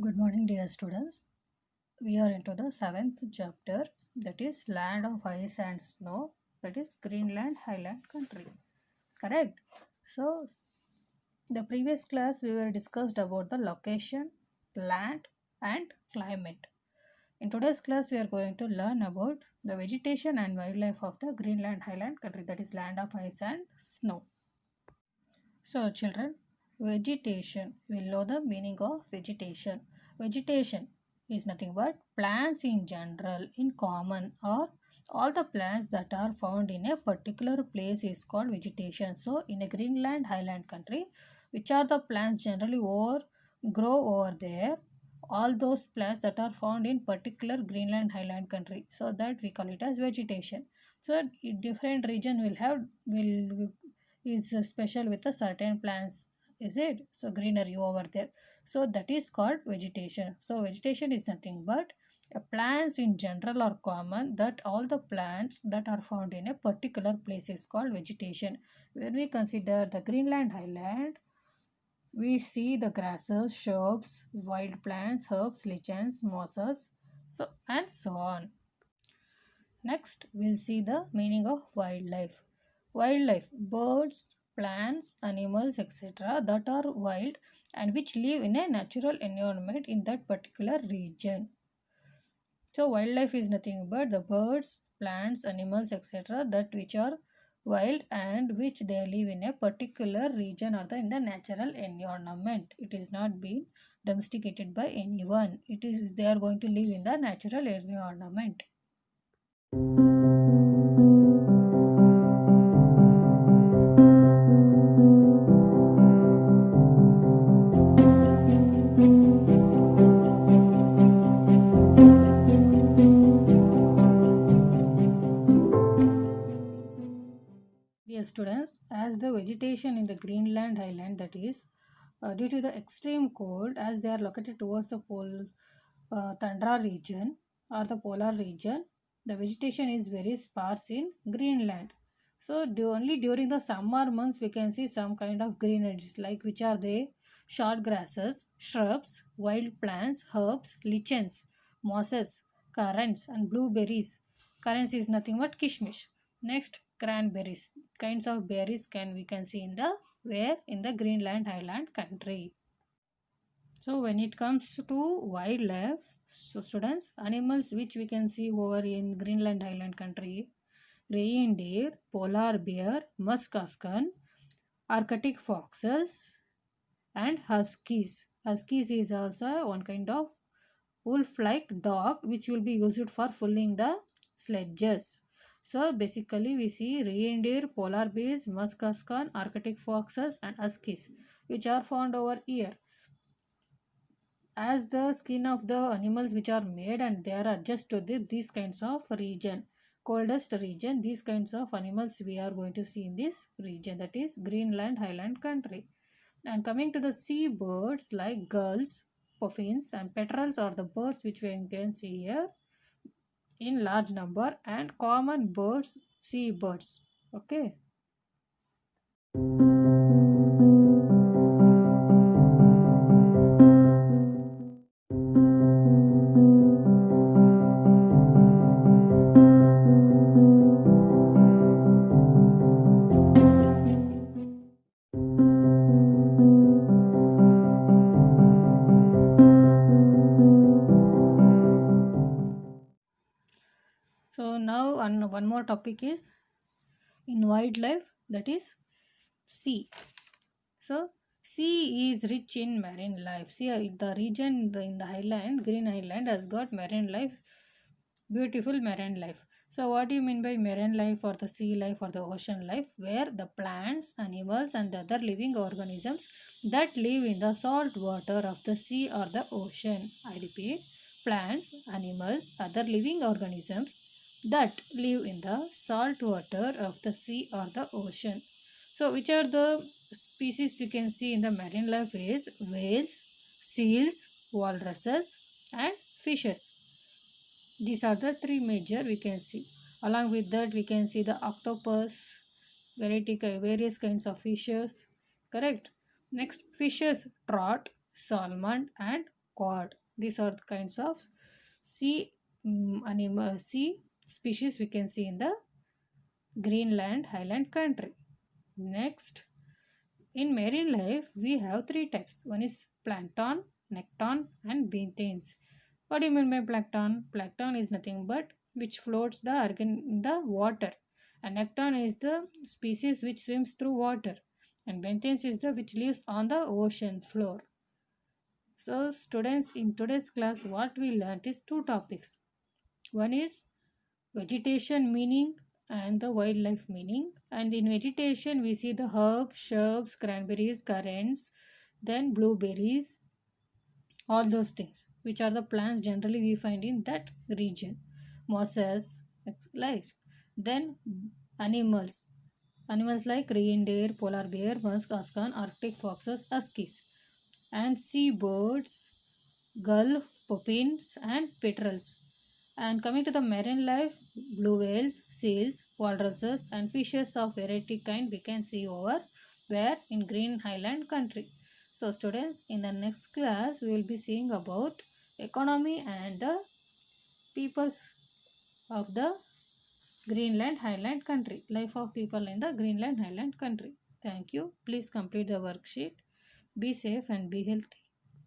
Good morning, dear students. We are into the seventh chapter, that is Land of Ice and Snow, that is Greenland Highland Country. Correct? So, the previous class we were discussed about the location, land, and climate. In today's class, we are going to learn about the vegetation and wildlife of the Greenland Highland Country, that is Land of Ice and Snow. So, children, vegetation. We'll know the meaning of vegetation. Vegetation is nothing but plants in general, in common, or all the plants that are found in a particular place is called vegetation. So, in a Greenland Highland country, which are the plants generally grow over there, all those plants that are found in particular Greenland Highland country. So that we call it as vegetation. So different region will is special with a certain plants, is it? So greenery over there, so that is called vegetation. So vegetation is nothing but plants in general are common, that all the plants that are found in a particular place is called vegetation. When we consider the Greenland Highland, we see the grasses, shrubs, wild plants, herbs, lichens, mosses, so and so on. Next, we'll see the meaning of wildlife. Wildlife, birds, plants, animals, etc., that are wild and which live in a natural environment in that particular region. So, wildlife is nothing but the birds, plants, animals, etc., that which are wild and which they live in a particular region or in the natural environment. It is not being domesticated by anyone. It is they are going to live in the natural environment. Dear students, as the vegetation in the Greenland Highland, that is due to the extreme cold, as they are located towards the pole tundra region or the polar region, the vegetation is very sparse in Greenland. So only during the summer months we can see some kind of greeneries, like which are they? Short grasses, shrubs, wild plants, herbs, lichens, mosses, currants, and blueberries. Currants is nothing but kishmish. Next, cranberries. Kinds of berries we can see in the where in the Greenland Highland country. So when it comes to wildlife, so students, animals which we can see over in Greenland Highland country: reindeer, polar bear, musk oxen, Arctic foxes, and huskies. Huskies is also one kind of wolf-like dog which will be used for pulling the sledges. So basically we see reindeer, polar bears, musk oxen, Arctic foxes, and huskies which are found over here. As the skin of the animals which are made and they are adjusted to these kinds of region, coldest region, these kinds of animals we are going to see in this region, that is Greenland Highland country. And coming to the sea birds like gulls, puffins, and petrels are the birds which we can see here in large number, and common birds, sea birds. Okay. So now one more topic is in wildlife, that is sea. So sea is rich in marine life. See, the region in the highland, Green Highland, has got marine life, beautiful marine life. So what do you mean by marine life or the sea life or the ocean life? Where the plants, animals, and the other living organisms that live in the salt water of the sea or the ocean. I repeat, plants, animals, other living organisms that live in the salt water of the sea or the ocean. So which are the species we can see in the marine life is whales, seals, walruses, and fishes. These are the three major we can see. Along with that, we can see the octopus, various kinds of fishes. Correct. Next, fishes: trout, salmon, and cod. These are the kinds of sea sea species we can see in the Greenland Highland country. Next, in marine life, we have three types. One is plankton, nekton, and benthians. What do you mean by plankton? Plankton is nothing but which floats the in the water, and nekton is the species which swims through water, and benthians is the which lives on the ocean floor. So, students, in today's class, what we learnt is two topics. One is vegetation meaning and the wildlife meaning. And in vegetation, we see the herbs, shrubs, cranberries, currants, then blueberries, all those things, which are the plants generally we find in that region. Mosses, like then animals. Animals like reindeer, polar bear, musk, ascan, arctic foxes, huskies, and seabirds, gull, puffins, and petrels. And coming to the marine life, blue whales, seals, walruses, and fishes of variety kind we can see over where in Green Highland country. So students, in the next class we will be seeing about economy and the peoples of the Greenland Highland country, life of people in the Greenland Highland country. Thank you. Please complete the worksheet. Be safe and be healthy.